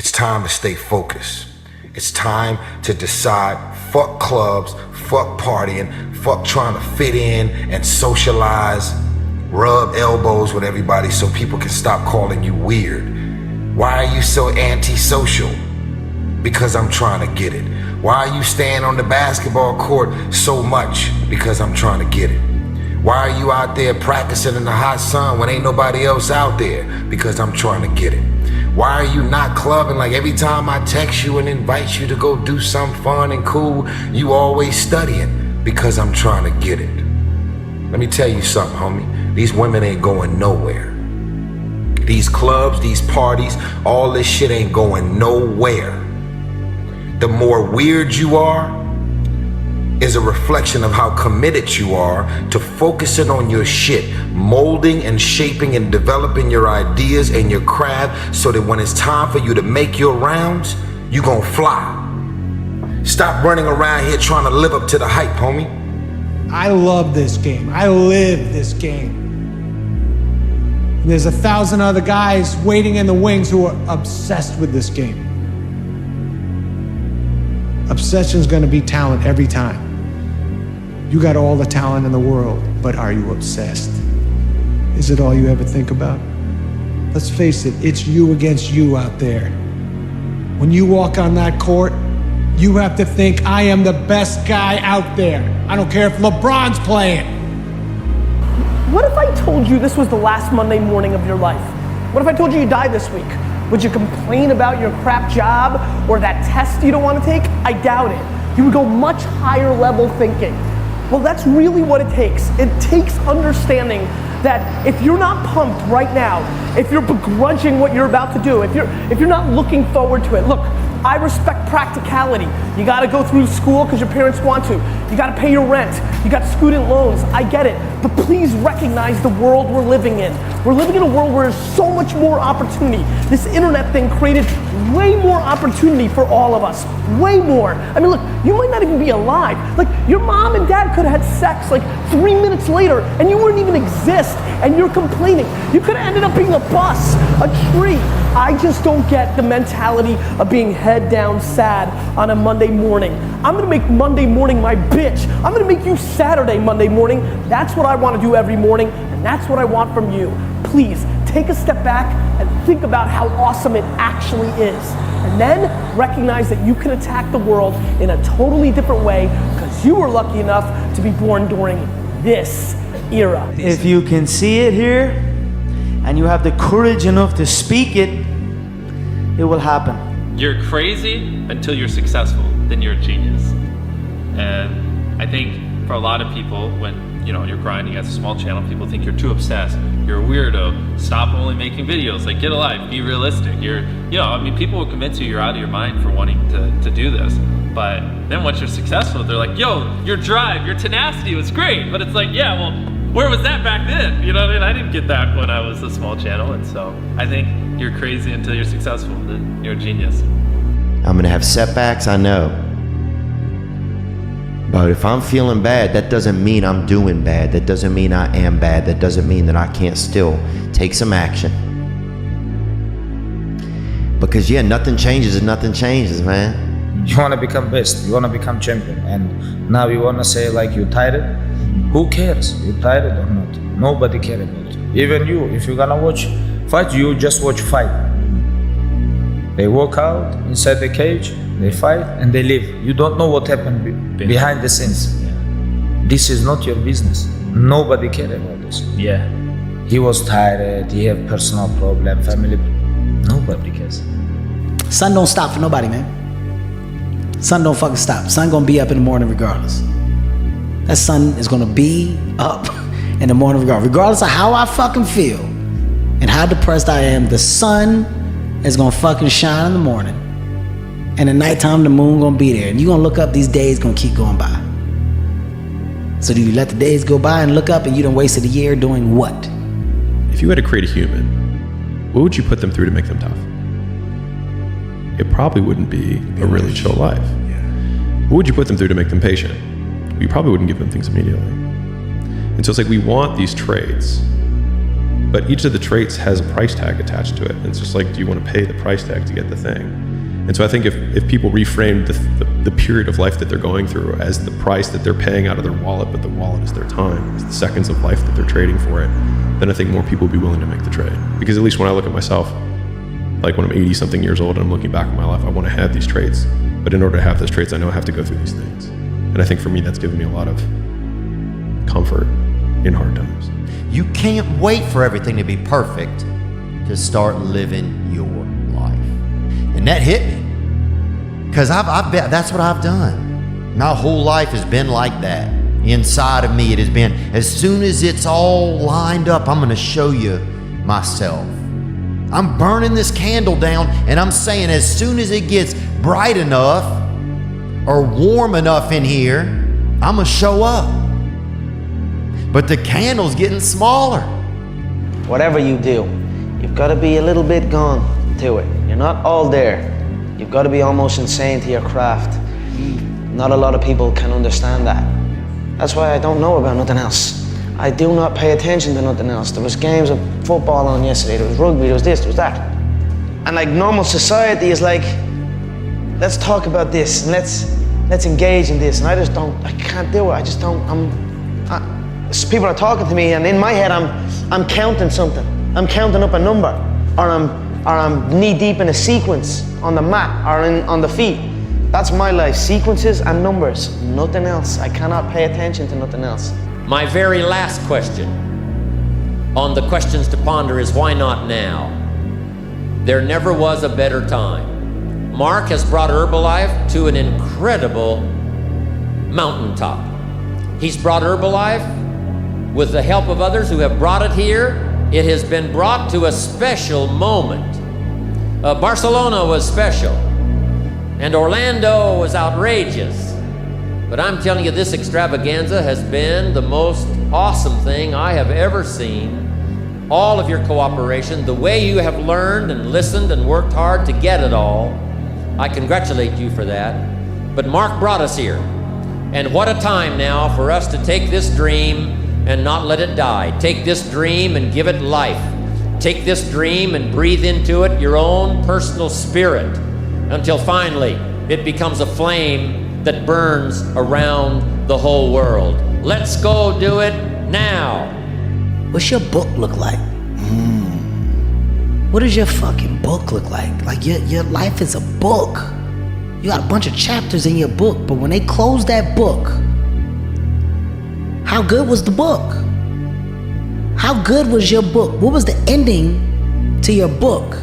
It's time to stay focused. It's time to decide, fuck clubs, fuck partying, fuck trying to fit in and socialize, rub elbows with everybody so people can stop calling you weird. Why are you so antisocial? Because I'm trying to get it. Why are you staying on the basketball court so much? Because I'm trying to get it. Why are you out there practicing in the hot sun when ain't nobody else out there? Because I'm trying to get it. Why are you not clubbing? Like every time I text you and invite you to go do something fun and cool, you always studying? Because I'm trying to get it. Let me tell you something, homie. These women ain't going nowhere. These clubs, these parties, all this shit ain't going nowhere. The more weird you are is a reflection of how committed you are to focusing on your shit, molding and shaping and developing your ideas and your craft so that when it's time for you to make your rounds, you gon' fly. Stop running around here trying to live up to the hype, homie. I love this game. I live this game. And there's 1,000 other guys waiting in the wings who are obsessed with this game. Obsession's gonna be talent every time. You got all the talent in the world, but are you obsessed? Is it all you ever think about? Let's face it, it's you against you out there. When you walk on that court, you have to think, I am the best guy out there. I don't care if LeBron's playing. What if I told you this was the last Monday morning of your life? What if I told you you died this week? Would you complain about your crap job or that test you don't want to take? I doubt it. You would go much higher level thinking. Well, that's really what it takes. It takes understanding that if you're not pumped right now, if you're begrudging what you're about to do, if you're not looking forward to it, look, I respect practicality. You gotta go through school because your parents want to. You gotta pay your rent. You got student loans. I get it. But please recognize the world we're living in. We're living in a world where there's so much more opportunity. This internet thing created way more opportunity for all of us. Way more. I mean, look, you might not even be alive. Like, your mom and dad could have had sex like 3 minutes later and you wouldn't even exist and you're complaining. You could have ended up being a bus, a tree. I just don't get the mentality of being head down sad on a Monday morning. I'm gonna make Monday morning my bitch. I'm gonna make you Saturday Monday morning. That's what I wanna do every morning, and that's what I want from you. Please, take a step back and think about how awesome it actually is. And then recognize that you can attack the world in a totally different way because you were lucky enough to be born during this era. If you can see it here, and you have the courage enough to speak it, it will happen. You're crazy until you're successful, then you're a genius. And I think for a lot of people, when you're grinding as a small channel, people think you're too obsessed, you're a weirdo, stop only making videos, like get a life, be realistic. People will convince you're out of your mind for wanting to do this. But then once you're successful, they're like, yo, your drive, your tenacity was great. But it's like, yeah, well, where was that back then? You know what I mean? I didn't get that when I was a small channel. And so I think you're crazy until you're successful, then you're a genius. I'm gonna have setbacks, I know. But if I'm feeling bad, that doesn't mean I'm doing bad. That doesn't mean I am bad. That doesn't mean that I can't still take some action. Because yeah, nothing changes and nothing changes, man. You wanna become best, you wanna become champion, and now you wanna say like you tired? Who cares? You tired or not? Nobody cares about you. Even you, if you're gonna watch fight, you just watch fight. They walk out inside the cage, they fight, and they leave. You don't know what happened behind the scenes. Yeah. This is not your business. Nobody cares about this. Yeah. He was tired, he had personal problem, family. Nobody cares. Sun don't stop for nobody, man. Sun don't fucking stop. Sun gonna be up in the morning regardless. That sun is gonna be up in the morning regardless of how I fucking feel and how depressed I am. The sun is gonna fucking shine in the morning, and at nighttime the moon gonna be there, and you gonna look up, these days gonna keep going by. So do you let the days go by and look up and you done wasted a year doing what? If you had to create a human, what would you put them through to make them tough? It probably wouldn't be a really chill life. What would you put them through to make them patient? You probably wouldn't give them things immediately. And so it's like we want these traits But each of the traits has a price tag attached to it. And it's just like, do you want to pay the price tag to get the thing? And so I think if people reframe the period of life that they're going through as the price that they're paying out of their wallet, but the wallet is their time, it's the seconds of life that they're trading for it, then I think more people will be willing to make the trade. Because at least when I look at myself, like when I'm 80 something years old and I'm looking back at my life, I want to have these traits. But in order to have those traits, I know I have to go through these things. And I think for me, that's given me a lot of comfort in hard times. You can't wait for everything to be perfect to start living your life. And that hit me. Because that's what I've done. My whole life has been like that. Inside of me, it has been, as soon as it's all lined up, I'm going to show you myself. I'm burning this candle down, and I'm saying as soon as it gets bright enough or warm enough in here, I'm going to show up. But the candle's getting smaller. Whatever you do, you've got to be a little bit gone to it. You're not all there. You've got to be almost insane to your craft. Not a lot of people can understand that. That's why I don't know about nothing else. I do not pay attention to nothing else. There was games of football on yesterday, there was rugby, there was this, there was that. And like normal society is like, let's talk about this and let's engage in this. And I can't do it. I just don't, people are talking to me and in my head I'm counting something. I'm counting up a number, or I'm knee deep in a sequence on the mat or on the feet. That's my life, sequences and numbers, nothing else. I cannot pay attention to nothing else. My very last question on the questions to ponder is why not now? There never was a better time. Mark has brought Herbalife to an incredible mountaintop. He's brought Herbalife with the help of others who have brought it here. It has been brought to a special moment. Barcelona was special, and Orlando was outrageous. But I'm telling you, this extravaganza has been the most awesome thing I have ever seen. All of your cooperation, the way you have learned and listened and worked hard to get it all, I congratulate you for that. But Mark brought us here. And what a time now for us to take this dream and not let it die. Take this dream and give it life. Take this dream and breathe into it your own personal spirit until finally it becomes a flame that burns around the whole world. Let's go do it now. What's your book look like? What does your fucking book look like? Like your life is a book. You got a bunch of chapters in your book, but when they close that book, how good was the book? How good was your book? What was the ending to your book?